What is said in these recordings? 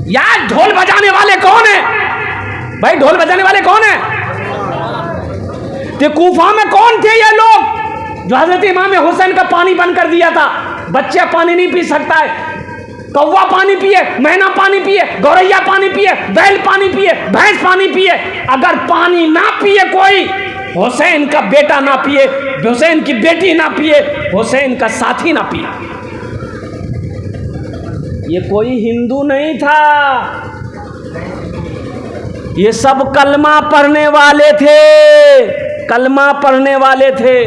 यार ढोल बजाने वाले कौन है भाई? ढोल बजाने वाले कौन है? तो कूफा में कौन थे ये लोग जो हजरत इमाम हुसैन का पानी बंद कर दिया था? बच्चा पानी नहीं पी सकता है, कौवा पानी पिए, मैना पानी पिए, गौरैया पानी पिए, बैल पानी पिए, भैंस पानी पिए। अगर पानी ना पिए कोई, हुसैन का बेटा ना पिए, हुसैन की बेटी ना पिए, हुसैन का साथी ना पिए। ये कोई हिंदू नहीं था, ये सब कलमा पढ़ने वाले थे, कलमा पढ़ने वाले थे।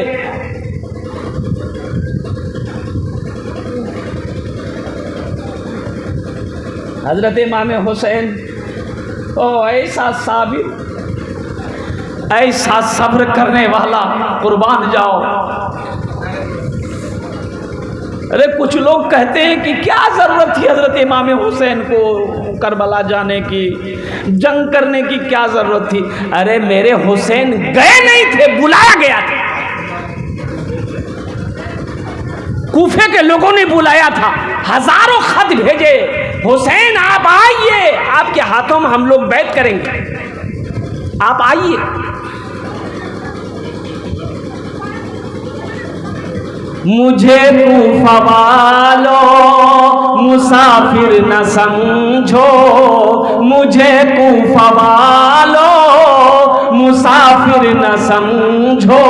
हजरत इमाम हुसैन ओ ऐसा साबिर, ऐसा सब्र करने वाला, कुर्बान जाओ। अरे कुछ लोग कहते हैं कि क्या जरूरत थी हजरत इमाम हुसैन को करबला जाने की, जंग करने की क्या जरूरत थी? अरे मेरे हुसैन गए नहीं थे, बुलाया गया था। कूफे के लोगों ने बुलाया था, हजारों खत भेजे, हुसैन आप आइए, आपके हाथों में हम लोग बैत करेंगे, आप आइए। मुझे कूफा वालों मुसाफिर न समझो, मुझे कूफा वालों मुसाफिर न समझो,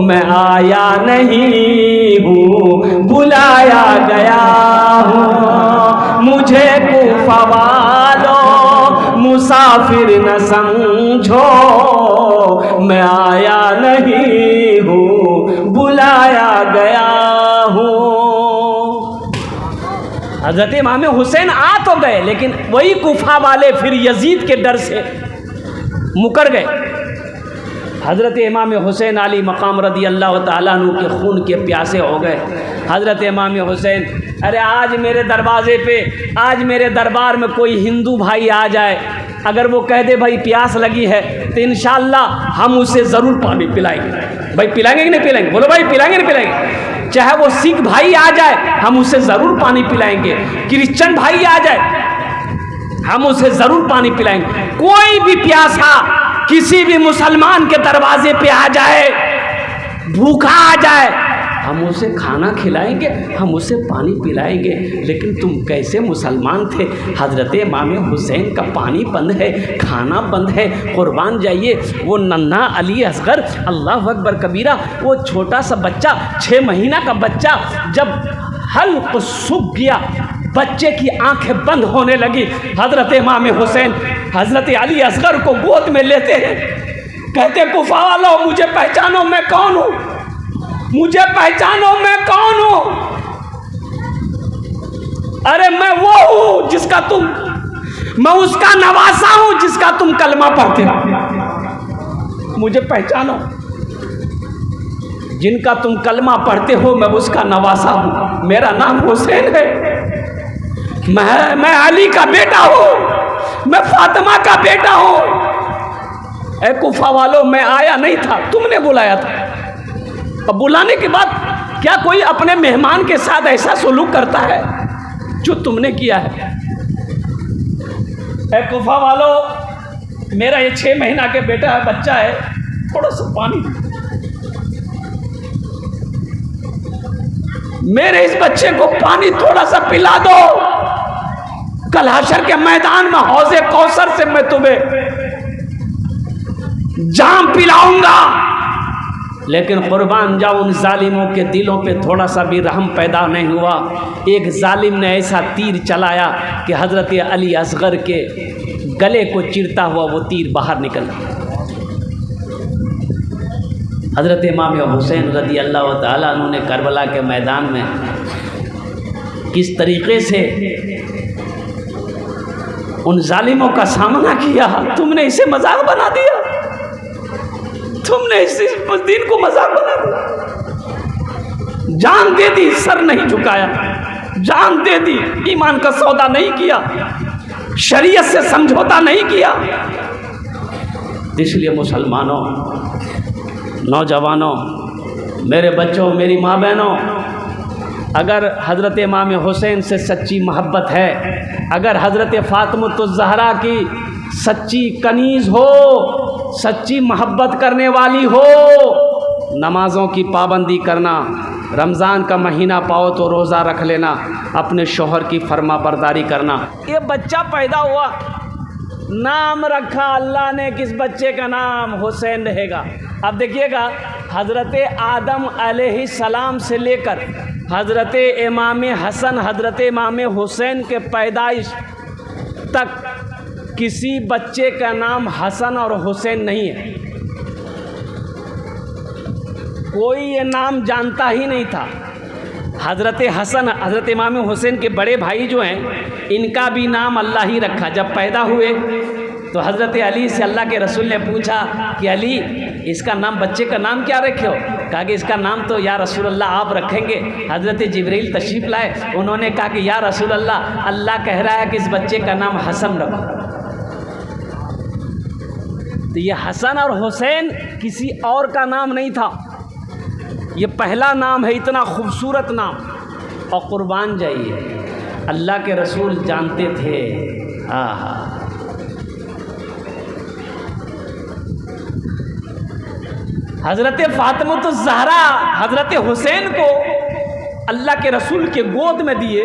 मैं आया नहीं हूँ बुलाया गया हूँ। मुझे कूफा वालों मुसाफिर न समझो, मैं आया नहीं हूँ बुलाया गया हूँ। हजरत इमाम हुसैन आ तो गए, लेकिन वही कूफा वाले फिर यजीद के डर से मुकर गए। हज़रत इमाम हुसैन अली मकाम रदी अल्लाह ताला अन्हु के खून के प्यासे हो गए। हज़रत इमाम हुसैन, अरे आज मेरे दरवाज़े पे, आज मेरे दरबार में कोई हिंदू भाई आ जाए, अगर वो कह दे भाई प्यास लगी है, तो इंशाअल्लाह हम उसे ज़रूर पानी पिलाएंगे। भाई पिलाएंगे कि नहीं पिलाएंगे? बोलो भाई पिलाएंगे नहीं पिलाएंगे? चाहे वो सिख भाई आ जाए, हम उसे ज़रूर पानी पिलाएंगे। क्रिश्चियन भाई आ जाए, हम उसे ज़रूर पानी पिलाएंगे। कोई भी प्यासा किसी भी मुसलमान के दरवाजे पे आ जाए, भूखा आ जाए, हम उसे खाना खिलाएंगे, हम उसे पानी पिलाएंगे। लेकिन तुम कैसे मुसलमान थे? हज़रत इमाम हुसैन का पानी बंद है, खाना बंद है, कुर्बान जाइए। वो नन्हा अली असगर, अल्लाह अकबर कबीरा, वो छोटा सा बच्चा, 6 महीना का बच्चा, जब हल्क सूख गया, बच्चे की आंखें बंद होने लगी, हज़रत इमाम हुसैन हज़रत अली असगर को गोद में लेते हैं, कहते कुफा वालों मुझे पहचानो मैं कौन हूँ, मुझे पहचानो मैं कौन हूँ। अरे मैं वो हूँ जिसका तुम, मैं उसका नवासा हूँ जिसका तुम कलमा पढ़ते हो, मुझे पहचानो। जिनका तुम कलमा पढ़ते हो मैं उसका नवासा हूँ, मेरा नाम हुसैन है, मैं अली का बेटा हूँ, मैं फातिमा का बेटा हूँ। ए कुफा वालों, मैं आया नहीं था, तुमने बुलाया था। अब बुलाने के बाद क्या कोई अपने मेहमान के साथ ऐसा सलूक करता है जो तुमने किया है? ए कुफा वालों, मेरा ये 6 महीना के बेटा है, बच्चा है, थोड़ा सा पानी, मेरे इस बच्चे को पानी थोड़ा सा पिला दो। कल हशर के मैदान में हौज़े कौसर से मैं तुम्हें जाम पिलाऊंगा। लेकिन कुर्बान जाओ, उन जालिमों के दिलों पे थोड़ा सा भी रहम पैदा नहीं हुआ। एक जालिम ने ऐसा तीर चलाया कि हज़रत अली असगर के गले को चीरता हुआ वो तीर बाहर निकला। हज़रत इमाम हुसैन रज़ी अल्लाह ताला अन्हु ने करबला के मैदान में किस तरीक़े से उन जालिमों का सामना किया। तुमने इसे मजाक बना दिया, तुमने इस दिन को मजाक बना दिया। जान दे दी, सर नहीं झुकाया, जान दे दी, ईमान का सौदा नहीं किया, शरीयत से समझौता नहीं किया। इसलिए मुसलमानों, नौजवानों, मेरे बच्चों, मेरी माँ बहनों, अगर हज़रत इमाम हुसैन से सच्ची मोहब्बत है, अगर हज़रत फ़ातिमा की सच्ची कनीज़ हो, सच्ची मोहब्बत करने वाली हो, नमाज़ों की पाबंदी करना, रमज़ान का महीना पाओ तो रोज़ा रख लेना, अपने शौहर की फर्मा बरदारी करना। ये बच्चा पैदा हुआ, नाम रखा अल्लाह ने, किस बच्चे का नाम हुसैन रहेगा। अब देखिएगा, हज़रत आदम अलैहिस्सलाम से लेकर हज़रत इमाम हसन, हज़रत इमाम हुसैन के पैदाइश तक किसी बच्चे का नाम हसन और हुसैन नहीं है। कोई ये नाम जानता ही नहीं था। हज़रत हसन, हज़रत इमाम हुसैन के बड़े भाई जो हैं, इनका भी नाम अल्लाह ही रखा। जब पैदा हुए तो हज़रत अली से अल्लाह के रसूल ने पूछा कि अली, इसका नाम, बच्चे का नाम क्या रखे हो? कहा कि इसका नाम तो या रसूल अल्लाह आप रखेंगे। हज़रत जिब्रील तशरीफ़ लाए, उन्होंने कहा कि या रसूल अल्लाह, अल्लाह कह रहा है कि इस बच्चे का नाम हसन रखो। तो ये हसन और हुसैन किसी और का नाम नहीं था, ये पहला नाम है, इतना खूबसूरत नाम। और कुर्बान जाइए, अल्लाह के रसूल जानते थे। आहा, हज़रत फ़ातिमा तो ज़हरा हज़रत हुसैन को अल्लाह के रसूल के गोद में दिए,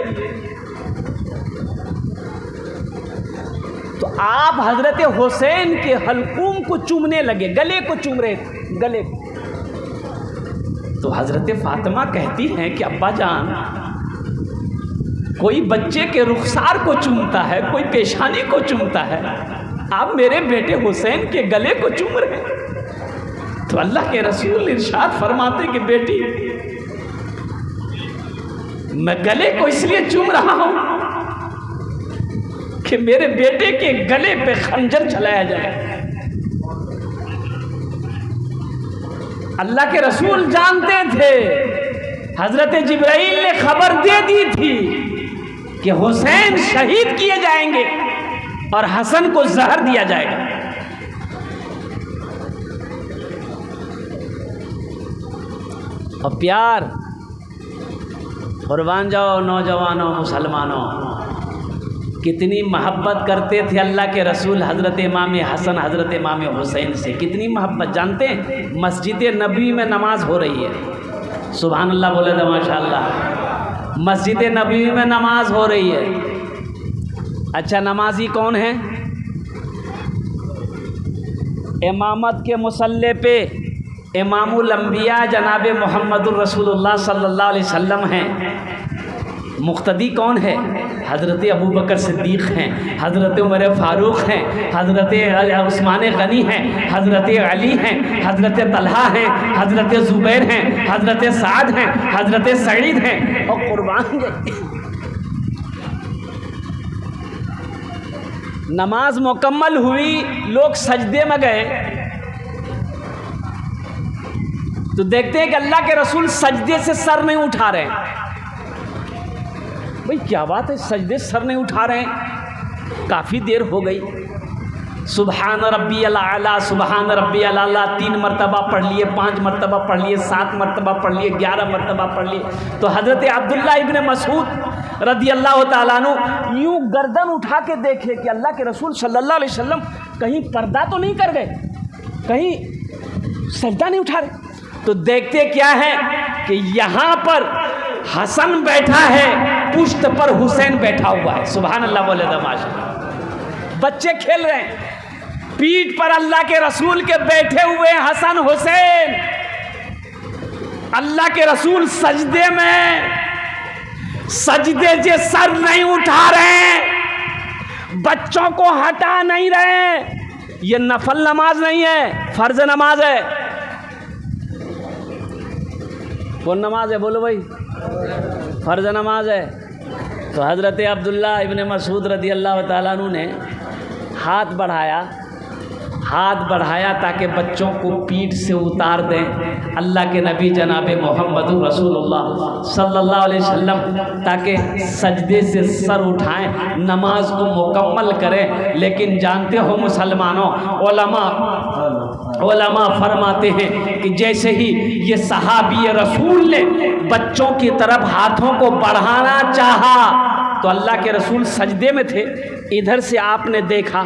तो आप हज़रत हुसैन के हल्कूम को चूमने लगे, गले को चूम रहे थे, गले को। तो हज़रत फ़ातिमा कहती हैं कि अब्बा जान, कोई बच्चे के रुखसार को चूमता है, कोई पेशानी को चूमता है, आप मेरे बेटे हुसैन के गले को चूम रहे हैं। तो अल्लाह के रसूल इरशाद फरमाते कि बेटी, मैं गले को इसलिए चूम रहा हूं कि मेरे बेटे के गले पे खंजर चलाया जाए। अल्लाह के रसूल जानते थे, हज़रत जिब्राइल ने खबर दे दी थी कि हुसैन शहीद किए जाएंगे और हसन को जहर दिया जाएगा। और प्यार, कुर्बान जाओ नौजवानों, मुसलमानों, कितनी मोहब्बत करते थे अल्लाह के रसूल हज़रत इमाम हसन, हज़रत इमाम हुसैन से, कितनी मोहब्बत। जानते हैं, मस्जिद नबी में नमाज हो रही है, सुभान अल्लाह बोले तो माशाअल्लाह। मस्जिद नबी में नमाज हो रही है। अच्छा, नमाजी कौन है? इमामत के मुसल्ले पे इमामुल अंबिया जनाब मुहम्मदुर रसूलुल्लाह सल्लल्लाहु अलैहि वसल्लम हैं। मुक्तदी कौन है? हज़रत अबू बकर सिद्दीक़ हैं, हज़रत उमर फ़ारूक़ हैं, हज़रत उस्मान गनी हैं, हज़रत अली हैं, हज़रत तलहा हैं, हज़रत ज़ुबैर हैं, हज़रत साद हैं, हज़रत सईद हैं। और कुर्बान नमाज मुकम्मल हुई, लोग सजदे में गए तो देखते हैं कि अल्लाह के रसूल सजदे से सर नहीं उठा रहे हैं। भाई क्या बात है, सजदे सर नहीं उठा रहे हैं? काफ़ी देर हो गई। सुबहान रब्बियल आला, सुबहान रब्बियल आला 3 मरतबा पढ़ लिए, 5 मरतबा पढ़ लिए, 7 मरतबा पढ़ लिए, 11 मरतबा पढ़ लिए। तो हज़रत अब्दुल्ला इब्न मसूद रदियल्लाहु ताला अन्हु यूँ गर्दन उठा के देखे कि अल्लाह के रसूल सल्लल्लाहु अलैहि वसल्लम कहीं पर्दा तो नहीं कर गए, कहीं सजदा नहीं उठा रहे। तो देखते क्या है कि यहाँ पर हसन बैठा है, पुश्त पर हुसैन बैठा हुआ है। सुभान अल्लाह बोले दमाशा। बच्चे खेल रहे हैं, पीठ पर अल्लाह के रसूल के बैठे हुए हसन हुसैन। अल्लाह के रसूल सजदे में, सजदे से सर नहीं उठा रहे, बच्चों को हटा नहीं रहे। ये नफल नमाज नहीं है, फर्ज नमाज है। कौन नमाज है? बोलो भाई, फ़र्ज नमाज है। तो हज़रत अब्दुल्ला इब्न मसूद रदियल्लाहु ताला अन्हु ने हाथ बढ़ाया, हाथ बढ़ाया ताकि बच्चों को पीठ से उतार दें। अल्लाह के नबी जनाब मोहम्मद रसूलुल्लाह सल्लल्लाहु अलैहि वसल्लम ताकि सजदे से सर उठाएं, नमाज को मुकम्मल करें। लेकिन जानते हो मुसलमानों, उलमा फरमाते हैं कि जैसे ही ये सहाबी रसूल ने बच्चों की तरफ हाथों को बढ़ाना चाहा तो अल्लाह के रसूल सजदे में थे। इधर से आपने देखा,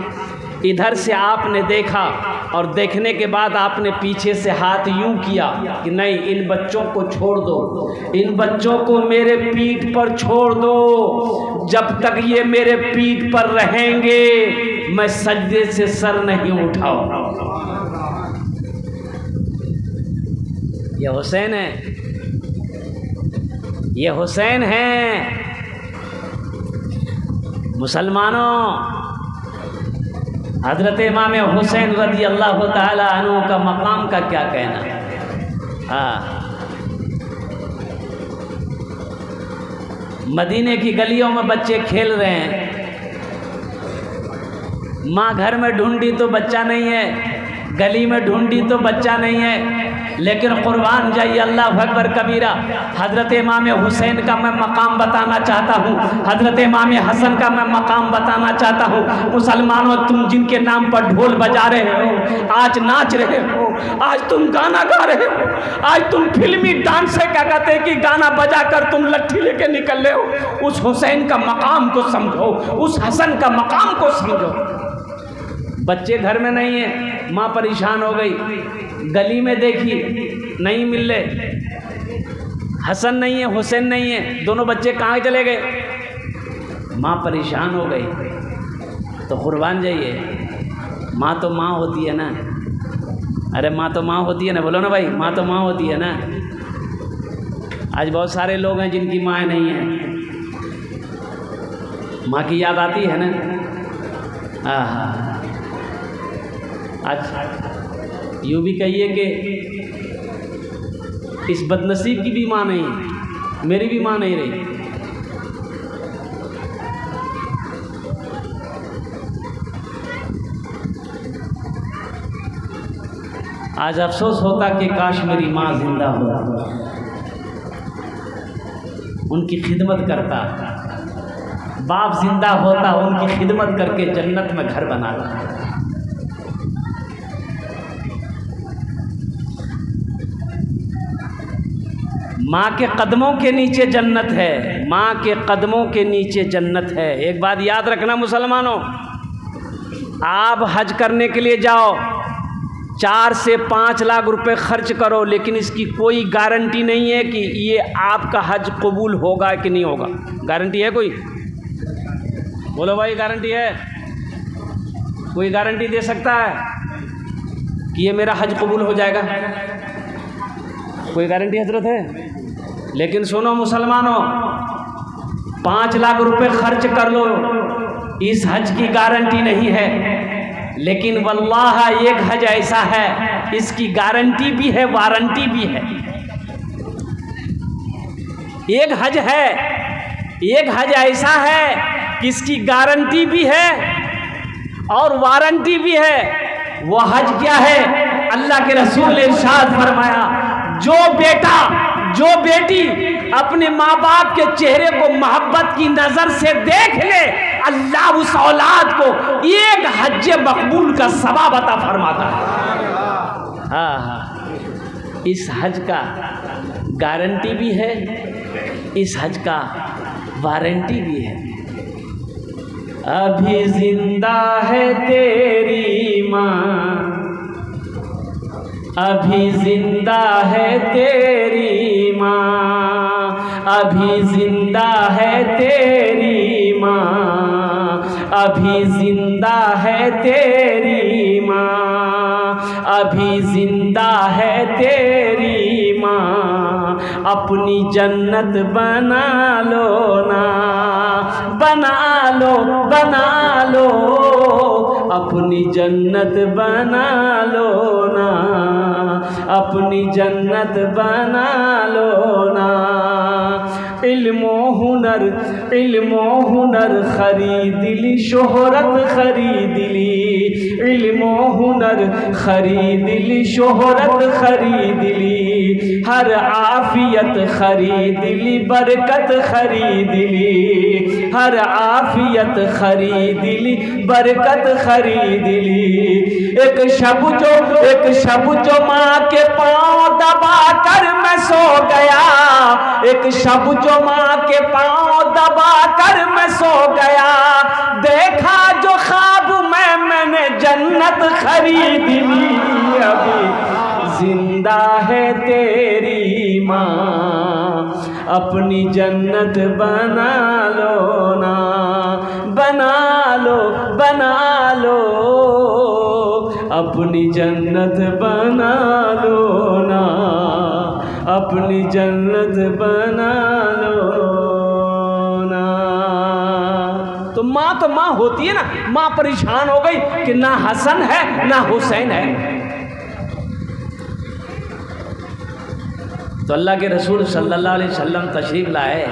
इधर से आपने देखा और देखने के बाद आपने पीछे से हाथ यूं किया कि नहीं, इन बच्चों को छोड़ दो, इन बच्चों को मेरे पीठ पर छोड़ दो। जब तक ये मेरे पीठ पर रहेंगे मैं सजदे से सर नहीं उठाऊंगा। ये हुसैन है, ये हुसैन है। मुसलमानों, हज़रत इमाम हुसैन रज़ी अल्लाह ताला अन्हु का मकाम का क्या कहना। मदीने की गलियों में बच्चे खेल रहे हैं, माँ घर में ढूंढी तो बच्चा नहीं है, गली में ढूंढी तो बच्चा नहीं है। लेकिन कुर्बान जाइए अल्लाह अकबर कबीरा, हज़रत इमाम हुसैन का मैं मकाम बताना चाहता हूँ, हज़रत इमाम हसन का मैं मकाम बताना चाहता हूँ। मुसलमानों, तुम जिनके नाम पर ढोल बजा रहे हो, आज नाच रहे हो, आज तुम गाना गा रहे हो, आज तुम फिल्मी डांस से क्या कहते हैं कि गाना बजा कर तुम लट्ठी लेके निकल रहे हो, उस हुसैन का मकाम को समझो, उस हसन का मकाम को समझो। बच्चे घर में नहीं है, माँ परेशान हो गई, गली में देखी नहीं मिल रहे, हसन नहीं है, हुसैन नहीं है, दोनों बच्चे कहाँ चले गए। माँ परेशान हो गई। तो कुर्बान जाइए, माँ तो माँ होती है ना। अरे माँ तो माँ होती है ना, बोलो ना भाई, माँ तो माँ होती है ना। आज बहुत सारे लोग हैं जिनकी माँ नहीं है, माँ की याद आती है ना। हाँ, आज यूँ भी कहिए कि इस बदनसीब की भी माँ नहीं, मेरी भी माँ नहीं रही। आज अफसोस होता कि काश मेरी माँ जिंदा होता, उनकी खिदमत करता, बाप जिंदा होता, उनकी खिदमत करके जन्नत में घर बनाता। माँ के कदमों के नीचे जन्नत है, माँ के कदमों के नीचे जन्नत है। एक बात याद रखना मुसलमानों, आप हज करने के लिए जाओ, 4 से 5 लाख रुपए खर्च करो, लेकिन इसकी कोई गारंटी नहीं है कि ये आपका हज कबूल होगा कि नहीं होगा। गारंटी है कोई? बोलो भाई, गारंटी है? कोई गारंटी दे सकता है कि ये मेरा हज कबूल हो जाएगा? कोई गारंटी हजरत है? लेकिन सुनो मुसलमानों, 5 लाख रुपए खर्च कर लो, इस हज की गारंटी नहीं है। लेकिन वल्लाह एक हज ऐसा है, इसकी गारंटी भी है, वारंटी भी है। एक हज है, एक हज ऐसा है कि इसकी गारंटी भी है और वारंटी भी है। वो हज क्या है? अल्लाह के रसूल ने इरशाद फरमाया, जो बेटा, जो बेटी अपने माँ बाप के चेहरे को मोहब्बत की नज़र से देख ले, अल्लाह उस औलाद को एक हज मकबूल का सवाब अता फरमाता है। हाँ, इस हज का गारंटी भी है, इस हज का वारंटी भी है। अभी जिंदा है तेरी माँ, अभी जिंदा है तेरी माँ, अभी जिंदा है तेरी माँ, अभी जिंदा है तेरी माँ, अभी जिंदा है तेरी माँ, अपनी जन्नत बना लो ना, बना लो, बना लो, अपनी जन्नत बना लो ना, अपनी जन्नत बना लो ना। इल्मो हुनर खरीद ली, शोहरत खरीद ली, इल्मो हुनर खरीद ली, शोहरत खरीद ली, हर आफियत खरीद ली, बरकत खरीद ली, हर आफियत खरीद ली, बरकत खरीद ली। एक शब जो माँ के पाँव दबा कर मैं सो गया, एक शब जो माँ के पाँव दबा कर मैं सो गया, देखा जो ख्वाब मैंने जन्नत खरीद ली। अभी जिंदा है तेरी माँ, अपनी जन्नत बना लो ना, बना लो, बना लो, अपनी जन्नत बना लो ना, अपनी जन्नत बना लो ना। तो माँ होती है ना, माँ परेशान हो गई कि ना हसन है ना हुसैन है। तो अल्लाह के रसूल सल्लल्लाहु अलैहि वसल्लम तशरीफ़ लाए।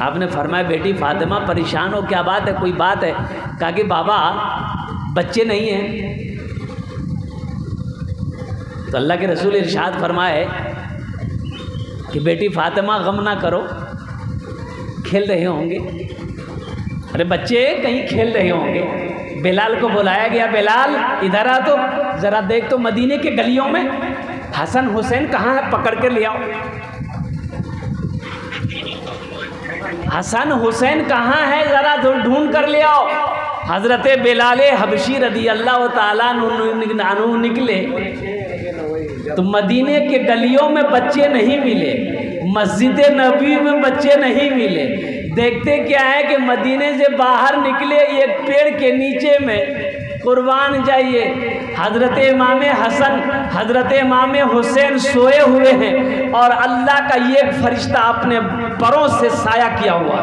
आपने फरमाया बेटी फातिमा परेशान हो, क्या बात है, कोई बात है? कहा कि बाबा बच्चे नहीं हैं। तो अल्लाह के रसूल इरशाद फरमाए कि बेटी फातिमा गम ना करो, खेल रहे होंगे। अरे बच्चे कहीं खेल रहे होंगे। बिलाल को बुलाया गया, बिलाल इधर आ तो ज़रा देख तो मदीने के गलियों में हसन हुसैन कहाँ है, पकड़ के ले आओ। हसन हुसैन कहाँ है, ज़रा ढूंढ कर ले आओ। हज़रत बिलाल हबशी रदी अल्लाह ताला अन्हु निकले तो मदीने के गलियों में बच्चे नहीं मिले, मस्जिद नबी में बच्चे नहीं मिले। देखते क्या है कि मदीने से बाहर निकले, एक पेड़ के नीचे में कुर्बान जाइए हज़रत इमाम हसन, हज़रत इमाम हुसैन सोए हुए हैं और अल्लाह का ये फरिश्ता अपने परों से साया किया हुआ।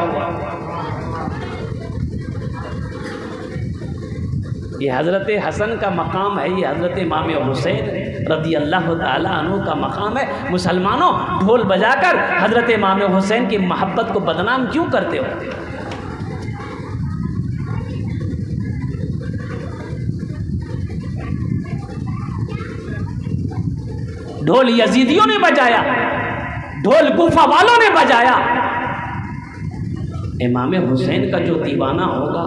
ये हज़रत हसन का मकाम है, ये हज़रत इमाम हुसैन रदी अल्लाह ताला अन्हु का मकाम है। मुसलमानों ढोल बजाकर हज़रत इमाम हुसैन की मोहब्बत को बदनाम क्यों करते हो? ढोल यजीदियों ने बजाया, ढोल कुफा वालों ने बजाया। इमाम हुसैन का जो दीवाना होगा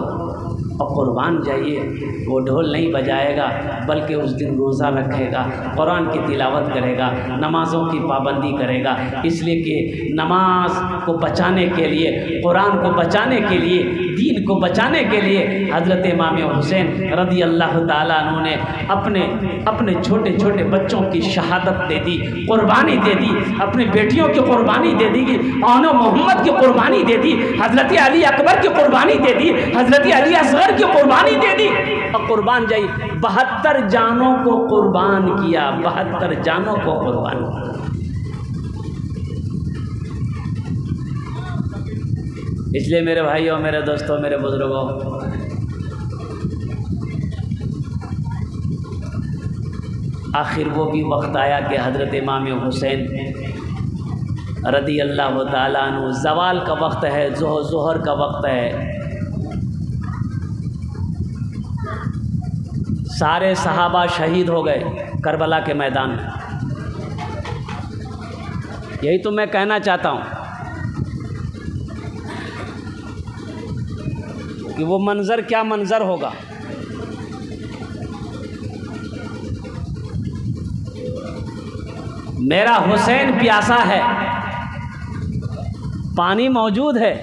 और कुर्बान जाइए, वो ढोल नहीं बजाएगा बल्कि उस दिन रोज़ा रखेगा, कुरान की तिलावत करेगा, नमाज़ों की पाबंदी करेगा। इसलिए कि नमाज को बचाने के लिए, कुरान को बचाने के लिए, दीन को बचाने के लिए हज़रत इमाम हुसैन रदी अल्लाह ताला अन्हु ने अपने छोटे छोटे बच्चों की शहादत दे दी, कुर्बानी दे दी, अपनी बेटियों की कुर्बानी दे दी, आनो मोहम्मद की कुर्बानी दे दी, हज़रत अली अकबर की कुर्बानी दे दी, हज़रत अली असगर की कुर्बानी दे दी और कुर्बान जाई 72 जानों को कुर्बान किया, 72 जानों को कुर्बान किया। इसलिए मेरे भाइयों, मेरे दोस्तों, मेरे बुजुर्गों, आखिर वो भी वक्त आया कि हज़रत इमाम हुसैन रदी अल्लाह ताला अन्हु, ज़वाल का वक्त है, ज़ोहर का वक्त है, सारे सहाबा शहीद हो गए करबला के मैदान में। यही तो मैं कहना चाहता हूँ कि वो मंज़र क्या मंज़र होगा। मेरा हुसैन प्यासा है, पानी मौजूद है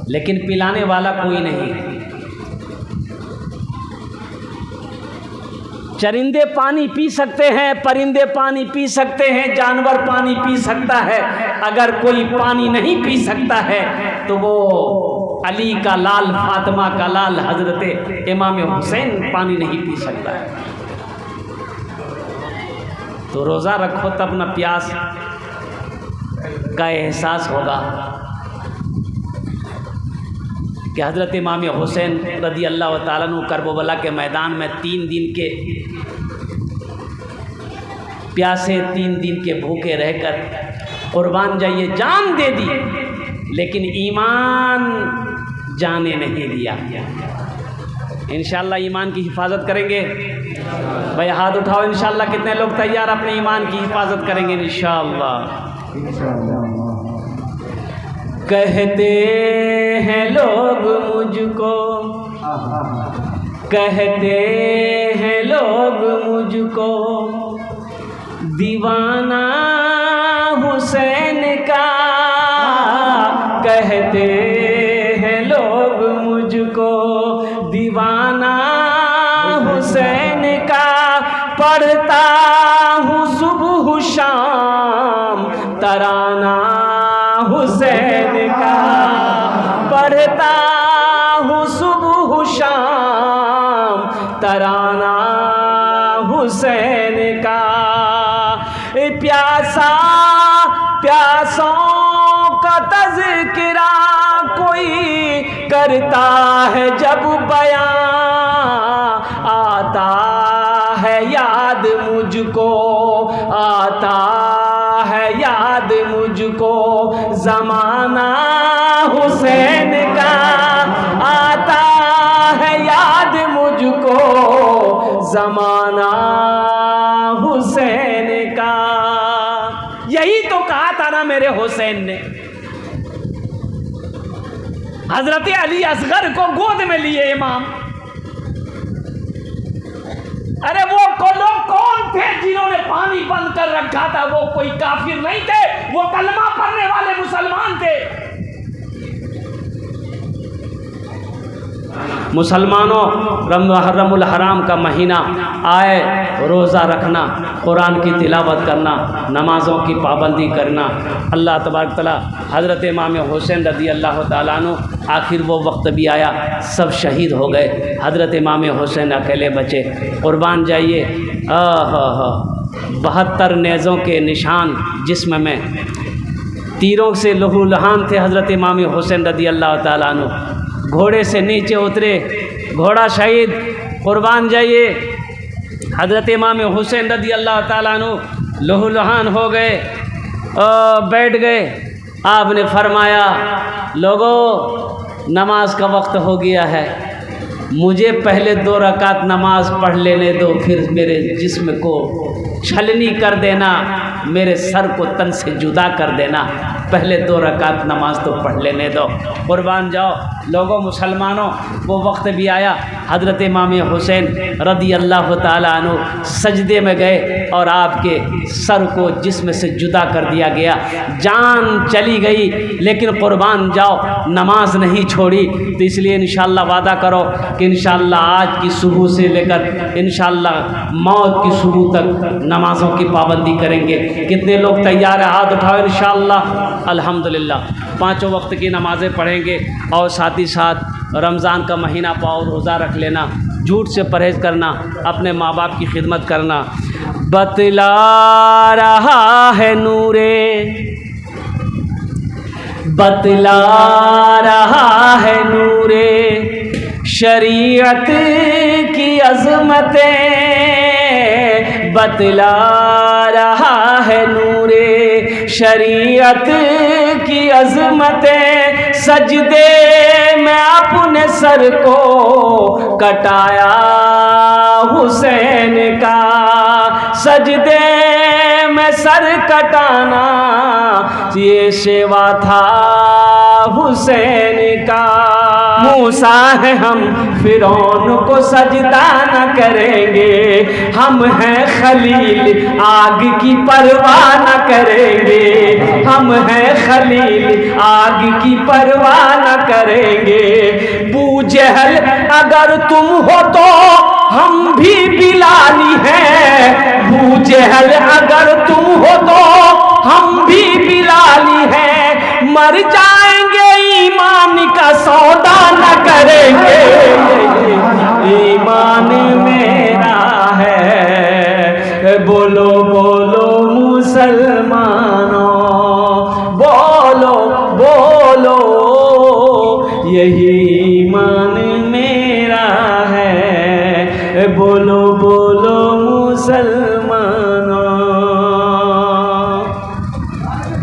लेकिन पिलाने वाला कोई नहीं। चरिंदे पानी पी सकते हैं, परिंदे पानी पी सकते हैं, जानवर पानी पी सकता है। अगर कोई पानी नहीं पी सकता है तो वो अली का लाल, फातिमा का लाल हज़रत इमाम हुसैन पानी नहीं पी सकता है। तो रोज़ा रखो तब न प्यास का एहसास होगा। कि हज़रत इमाम हुसैन रदी अल्लाह ताला अन्हु करबला के मैदान में 3 दिन के प्यासे, 3 दिन के भूखे रहकर कुर्बान जाइए जान दे दी, लेकिन ईमान जाने नहीं दिया। इंशाअल्लाह ईमान की हिफाजत करेंगे। भाई हाथ उठाओ, इंशाअल्लाह कितने लोग तैयार अपने ईमान की हिफाजत करेंगे इंशाअल्लाह। कहते हैं लोग मुझको, कहते हैं लोग मुझको दीवाना हुसैन का, कहते हैं लोग मुझको दीवाना हुसैन का, पढ़ता हूँ सुबह शाम तराना हुसैन का, पढ़ता हूँ सुबह शाम तराना हुसैन का। प्यासा प्यासों का तज़किरा कोई करता है जब बयां, आता है याद मुझको, आता है याद मुझको ज़माना हुसैन का, आता है याद मुझको ज़माना हुसैन का। यही तो कहा था ना मेरे हुसैन ने। हजरत अली असगर को गोद में लिए इमाम। अरे वो लोग कौन थे जिन्होंने पानी बंद कर रखा था? वो कोई काफिर नहीं थे, वो कलमा पढ़ने वाले मुसलमान थे। मुसलमानों, मुहर्रमुल हराम का महीना आए, रोज़ा रखना, कुरान की तिलावत करना, नमाज़ों की पाबंदी करना। अल्लाह तबारक तआला हज़रत इमाम हुसैन रदी अल्लाह ताला अन्हु, आखिर वो वक्त भी आया, सब शहीद हो गए, हज़रत इमाम हुसैन अकेले बचे। कुर्बान जाइए, 72 नेज़ों के निशान जिस्म में, तीरों से लहूलुहान थे हज़रत इमाम हुसैन रदी अल्लाह ताला अन्हु। घोड़े से नीचे उतरे, घोड़ा शहीद, कुर्बान जाइए। हज़रत इमाम हुसैन रदी अल्लाह ताला अन्हु लहूलुहान हो गए, बैठ गए। आपने फरमाया, लोगों नमाज का वक्त हो गया है, मुझे पहले 2 रकात नमाज पढ़ लेने दो, फिर मेरे जिस्म को छलनी कर देना, मेरे सर को तन से जुदा कर देना, पहले 2 रकात नमाज तो पढ़ लेने दो। कुर्बान जाओ लोगों, मुसलमानों, वो वक्त भी आया, हज़रत इमाम हुसैन रदी अल्लाह ताला अन्हु सजदे में गए और आपके सर को जिस्म से जुदा कर दिया गया। जान चली गई, लेकिन कुर्बान जाओ नमाज नहीं छोड़ी। तो इसलिए इंशाअल्लाह वादा करो कि इंशाअल्लाह आज की सुबह से लेकर इंशाअल्लाह मौत की सुबह तक नमाज़ों की पाबंदी करेंगे। कितने लोग तैयार हैं? हाथ उठाओ इंशाअल्लाह। अल्हम्दुलिल्लाह 5 वक्त की नमाज़ें पढ़ेंगे और साथ ही साथ रमज़ान का महीना पाओ, रोज़ा रख लेना, झूठ से परहेज़ करना, अपने माँ बाप की खिदमत करना। बतला रहा है नूरे, बतला रहा है नूरे शरीयत की अज़मतें, बतला रहा है नूरे शरीयत की अज़मतें। सजदे में अपने सर को कटाया हुसैन का, सजदे में सर कटाना ये सेवा था हुसैन का। मूसा है हम फिरौन को सजदा न करेंगे, हम हैं खलील आग की परवाह न करेंगे, हम हैं खलील आग की परवाह न करेंगे। बू जहल अगर तुम हो तो हम भी बिलाली हैं, बू जहल अगर तुम हो तो हम भी बिलाली हैं। मर जाएंगे ईमान का सौदा न करेंगे, ईमान मेरा है। बोलो बोलो मुसलमानों, बोलो बोलो यही ईमान मेरा है, बोलो बोलो मुसलमानों।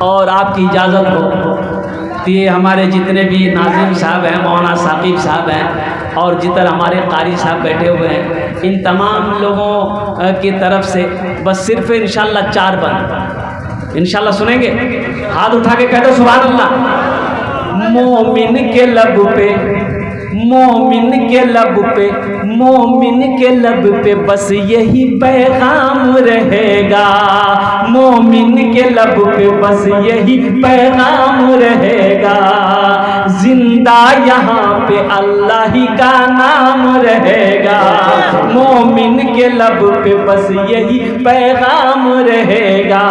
और आपकी इजाज़त हो तो ये हमारे जितने भी नाज़िम साहब हैं, मौलाना साकिब साहब हैं और जिधर हमारे कारी साहब बैठे हुए हैं, इन तमाम लोगों की तरफ से बस सिर्फ इंशाल्लाह 4 बंद इंशाल्लाह सुनेंगे। हाथ उठा के कह दो सुभान अल्लाह। मोमिन के लब पे, मोमिन के लब पे, मोमिन के लब पे बस यही पैगाम रहेगा। मोमिन के लब पे बस यही पैगाम रहेगा। जिंदा यहाँ पे अल्लाह ही का नाम रहेगा। मोमिन के लब पे बस यही पैगाम रहेगा।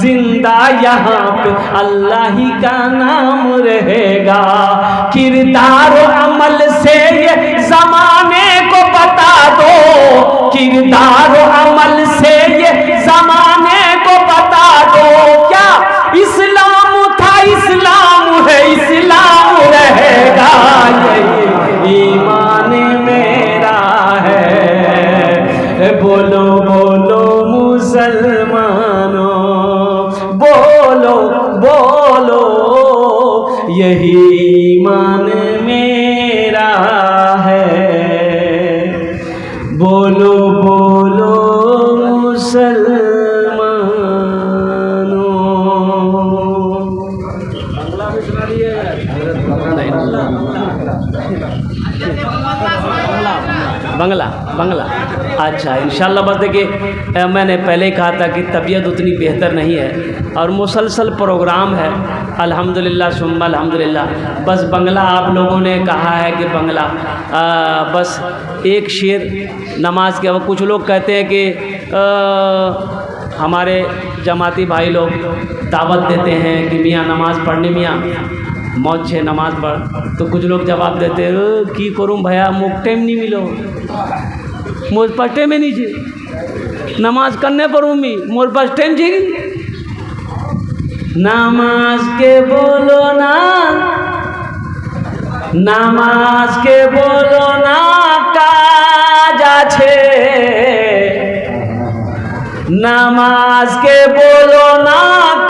जिंदा यहाँ पे अल्लाह ही का नाम रहेगा। किरदार अमल से ये ज़माने को बता दो, किरदार अमल से ये ज़माने को बता दो। क्या इस्लाम था, इस्लाम है, इस्लाम रहेगा। ये ईमान मेरा है, बोलो बोलो मुसलमानों, बोलो बोलो यही ईमान मेरा है, बोलो बोलो मुसलमानों। बांग्ला में सुना दिए, बंगला बंगला। अच्छा इंशाल्लाह। बस देखिए मैंने पहले ही कहा था कि तबीयत उतनी बेहतर नहीं है और मुसलसल प्रोग्राम है, अल्हम्दुलिल्लाह सुम्मा अल्हम्दुलिल्लाह। बस बंगला आप लोगों ने कहा है कि बंगला बस एक शेर नमाज के। कुछ लोग कहते हैं कि हमारे जमाती भाई लोग दावत देते हैं कि मियाँ नमाज़ पढ़नी, मियाँ मौज छे नमाज पढ़। तो कुछ लोग जवाब देते हैं की करूँ भैया मुझ टाइम नहीं मिलो, मोज पास टाइम नहीं जी नमाज करने पर मी मोर पास टाइम जी। नमाज के बोलो ना, नमाज के बोलो ना काजा छे, नमाज के बोलो ना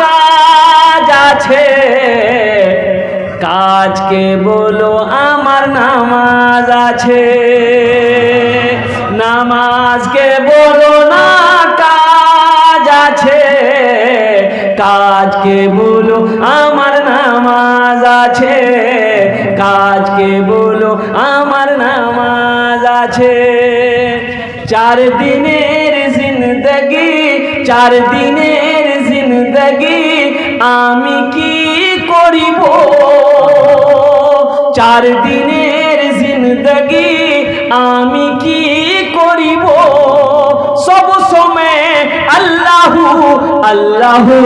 काजा छे, काज के बोलो आमार नामाज आछे। नामाज के बोलो ना काज आछे, काज के बोलो आमार नामाज आछे, काज के बोलो आमार नामाज आछे। 4 दिनेर जिंदगी, 4 दिनेर जिंदगी आमी की करिब, 4 दिनेर जिंदगी आमी की करिब। सब समय अल्लाहु अल्लाहु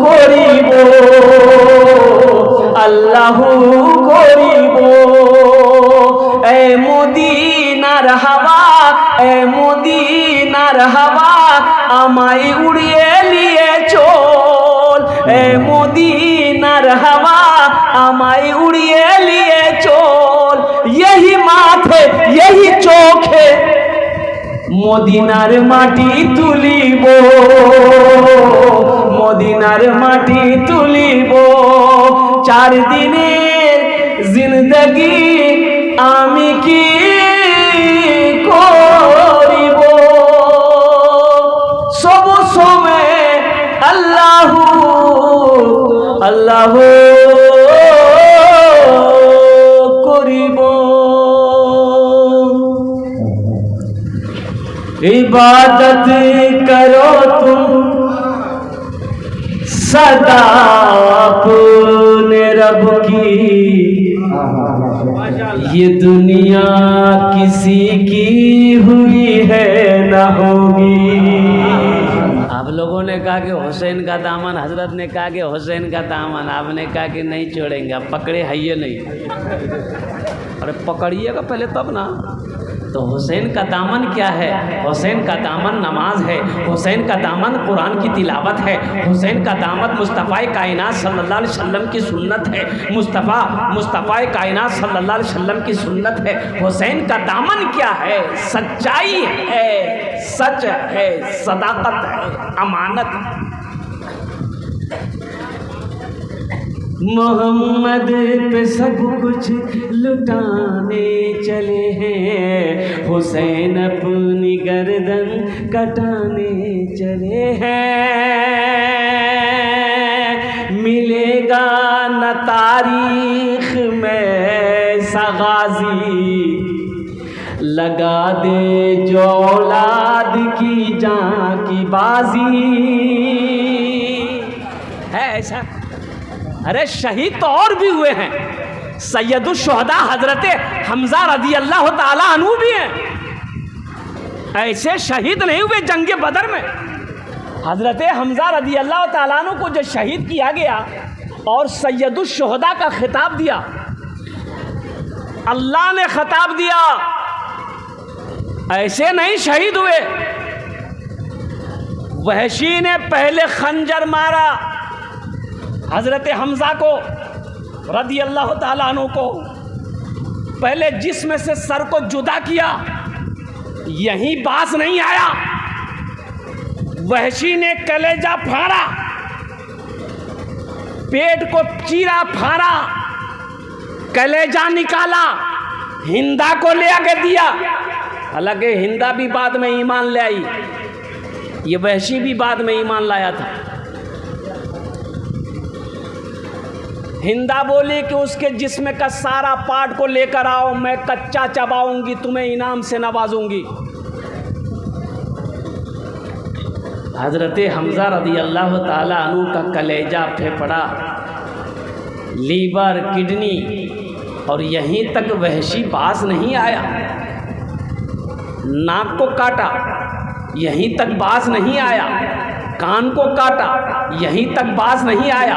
करिब, अल्लाहु करिब। ए मदीनार हावा, ए मदीनार हावा आमाय उड़िए लिए चल, ए मदीनार हावा आमाय उड़िए लिए चल। यही माथे यही चोखे मदीनार माटी तुलिब, मदीनार माटी तुलिब। 4 दिनेर जिंदगी आमी की करिब, सब समय अल्लाहु अल्लाहु करिब। इबादत करो तुम सदा अपने रब की, ये दुनिया किसी की हुई है न होगी। आप लोगों ने कहा कि हुसैन का दामन, हजरत ने कहा कि हुसैन का दामन, आपने कहा कि नहीं छोड़ेंगे, आप पकड़े है ये नहीं। अरे पकड़िएगा पहले तब ना। तो हुसैन का दामन क्या है? हुसैन का दामन नमाज है, हुसैन का दामन कुरान की तिलावत है, हुसैन का दामन मुस्तफ़ा कायनात सल्लल्लाहु अलैहि वसल्लम की सुन्नत है, मुस्तफ़ा कायनात सल्लल्लाहु अलैहि वसल्लम की सुन्नत है। हुसैन का दामन क्या है? सच्चाई है, सच है, सदाकत है, अमानत है। मोहम्मद पे सब कुछ लुटाने चले हैं, हुसैन अपनी गर्दन कटाने चले हैं। मिलेगा न तारीख में सगाजी, लगा दे जो औलाद की जान की बाजी है। ऐसा अरे शहीद तो और भी हुए हैं, सैयदुश्शुहदा हजरत हमजा रदी अल्लाह ताला अन्हु भी हैं। ऐसे शहीद नहीं हुए जंग बदर में। हजरत हमजा रदी अल्लाह ताला अन्हु को जो शहीद किया गया और सैयदुश्शुहदा का खिताब दिया, अल्लाह ने खिताब दिया, ऐसे नहीं शहीद हुए। वहशी ने पहले खंजर मारा हज़रत हमज़ा को रदी अल्लाह ताला अन्हु को, पहले जिस्म से सर को जुदा किया, यहीं बास नहीं आया। वहशी ने कलेजा फाड़ा, पेट को चीरा फाड़ा, कलेजा निकाला, हिंदा को ले आके दिया। हालांकि हिंदा भी बाद में ईमान ले आई, ये वहशी भी बाद में ईमान लाया था। हिंदा बोली कि उसके जिस्म का सारा पार्ट को लेकर आओ, मैं कच्चा चबाऊंगी, तुम्हें इनाम से नवाजूंगी। हजरत हमजा रदी अल्लाह ताला अन्हु का कलेजा, फेफड़ा, लीवर, किडनी और यहीं तक वहशी बास नहीं आया। नाक को काटा, यहीं तक बास नहीं आया। कान को काटा, यहीं तक बाज नहीं आया।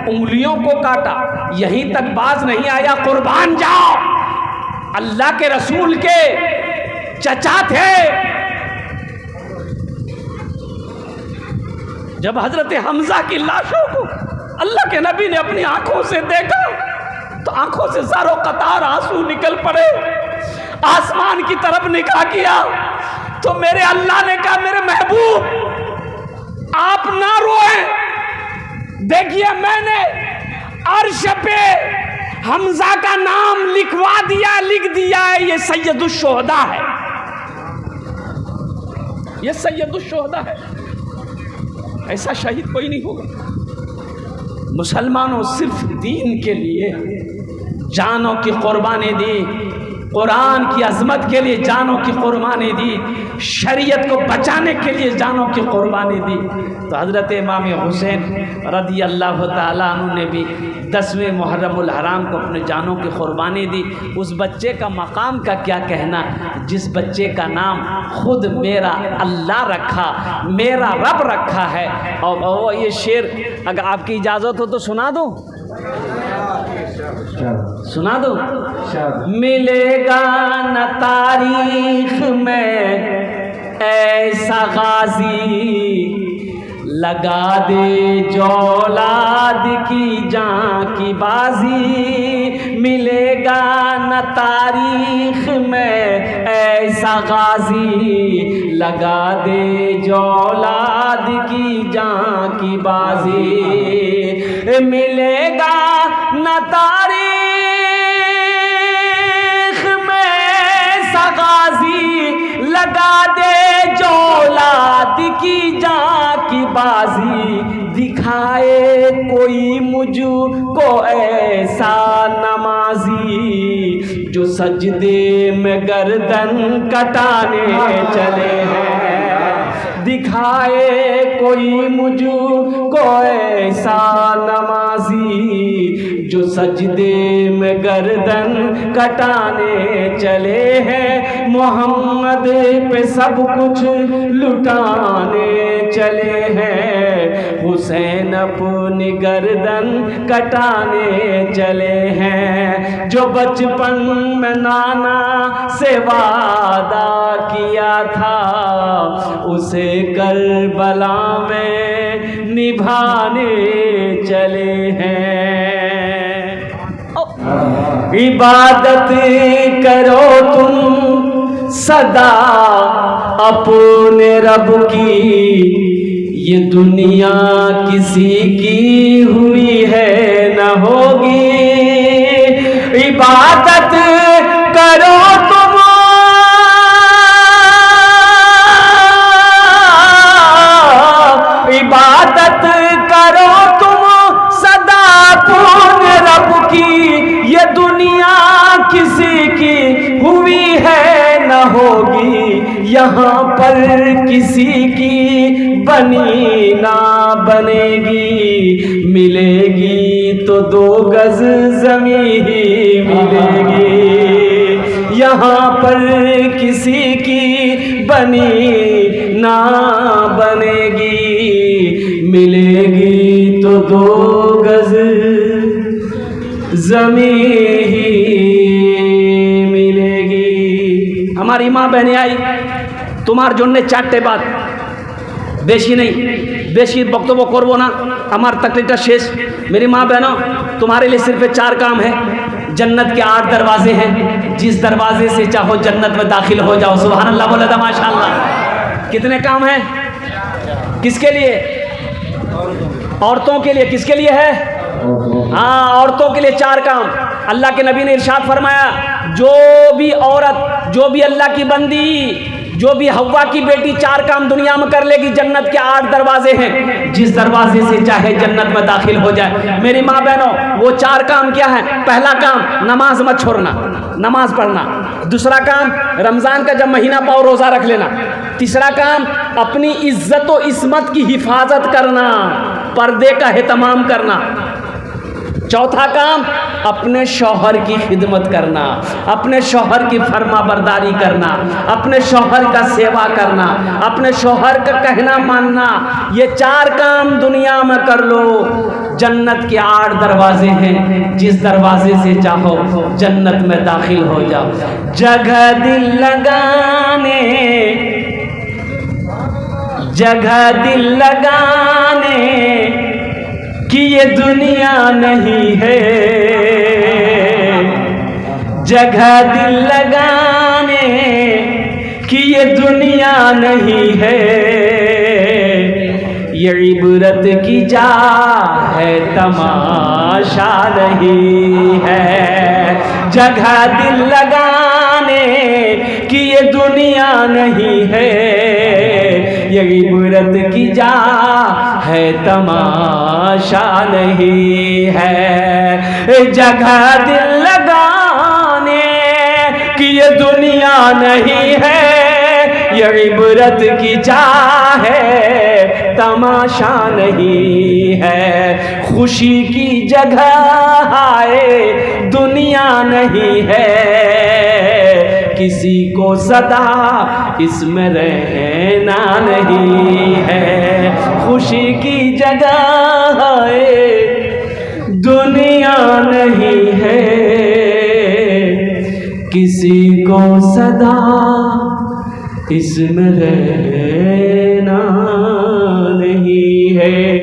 उंगलियों को काटा, यहीं तक बाज नहीं आया। कुर्बान जाओ, अल्लाह के रसूल के चचा थे। जब हजरत हमजा की लाशों को अल्लाह के नबी ने अपनी आंखों से देखा तो आंखों से ज़ारो कतार आंसू निकल पड़े। आसमान की तरफ निगाह किया तो मेरे अल्लाह ने कहा, मेरे महबूब आप ना रोएं, देखिए मैंने अर्श पे हमजा का नाम लिखवा दिया, लिख दिया है। ये सैयदुश्शुहदा है, ये सैयदुश्शुहदा है। ऐसा शहीद कोई नहीं होगा। मुसलमानों सिर्फ दीन के लिए जानों की कुर्बानी दी, कुरान की अज़मत के लिए जानों की कुर्बानी दी, शरीयत को बचाने के लिए जानों की कुर्बानी दी। तो हज़रत इमाम हुसैन रदी अल्लाह ताला अन्हु ने भी 10वें मुहर्रमुल हराम को अपने जानों की कुर्बानी दी। उस बच्चे का मकाम का क्या कहना, जिस बच्चे का नाम खुद मेरा अल्लाह रखा, मेरा रब रखा है। और ये शेर अगर आपकी इजाज़त हो तो सुना दूँ, सुना दो। मिलेगा न तारीख में ऐसा गाजी, लगा दे जो औलाद की जान की बाजी। मिलेगा न तारीख में ऐसा गाजी, लगा दे जो औलाद की जान की बाजी। मिलेगा न तारीख में सगाजी, लगा दे जो औलाद की जान की बाजी। दिखाए कोई मुझको ऐसा नमाजी, जो सजदे में गर्दन कटाने चले हैं। दिखाए कोई मुझको ऐसा नमाजी, जो सजदे में गर्दन कटाने चले हैं। मोहम्मद पे सब कुछ लुटाने चले हैं, हुसैन अपनी गर्दन कटाने चले हैं। जो बचपन में नाना से वादा किया था उसे करबला में निभाने चले हैं। इबादत करो तुम सदा अपने रब की, ये दुनिया किसी की हुई है न होगी। इबादत करो तुम इबादत करो तुम सदा अपने रब की, ये दुनिया किसी की हुई है न होगी। यहाँ पर किसी की बनी ना बनेगी, मिलेगी तो 2 गज ज़मीं ही मिलेगी। यहाँ पर किसी की बनी ना बनेगी, मिलेगी तो 2 गज ज़मीं ही मिलेगी। हमारी माँ बहने आई তোমার জন্য 4টে বাত, বেশি নেই, বেশি বক্তব্য করবো না, আমার तकरीर शेष। मेरी माँ बहनों, तुम्हारे लिए सिर्फ 4 काम है। जन्नत के 8 दरवाजे हैं, जिस दरवाजे से चाहो जन्नत में दाखिल हो जाओ। सुभान अल्लाह बोला था माशाअल्लाह। कितने काम हैं? किसके लिए? औरतों के लिए। किसके लिए है? हाँ, औरतों के लिए 4 काम। अल्लाह के नबी ने इरशाद फरमाया, जो भी औरत, जो भी अल्लाह की बंदी, जो भी हव्वा की बेटी 4 काम दुनिया में कर लेगी, जन्नत के 8 दरवाजे हैं, जिस दरवाजे से चाहे जन्नत में दाखिल हो जाए। मेरी माँ बहनों, वो 4 काम क्या है? पहला काम, नमाज मत छोड़ना, नमाज पढ़ना। दूसरा काम, रमज़ान का जब महीना पाओ रोज़ा रख लेना। तीसरा काम, अपनी इज्जत व इस्मत की हिफाजत करना, पर्दे का एहतमाम करना। चौथा काम, अपने शौहर की खिदमत करना, अपने शौहर की फर्मा बरदारी करना, अपने शौहर का सेवा करना, अपने शौहर का कहना मानना। ये 4 काम दुनिया में कर लो, जन्नत के 8 दरवाजे हैं, जिस दरवाजे से चाहो जन्नत में दाखिल हो जाओ। जगह दिल लगाने, जगह दिल लगाने कि ये दुनिया नहीं है, जगह दिल लगाने कि ये दुनिया नहीं है। ये इबरत की जा है, तमाशा नहीं है। जगह दिल लगाने कि ये दुनिया नहीं है, ये इबरत की जा है, तमाशा नहीं है। जगह दिल लगाने कि ये दुनिया नहीं है, ये इबरत की जा है, तमाशा नहीं है। खुशी की जगह है, दुनिया नहीं है, किसी को सदा इसमें रहना नहीं है। खुशी की जगह है, दुनिया नहीं है, किसी को सदा इसमें रहना नहीं है।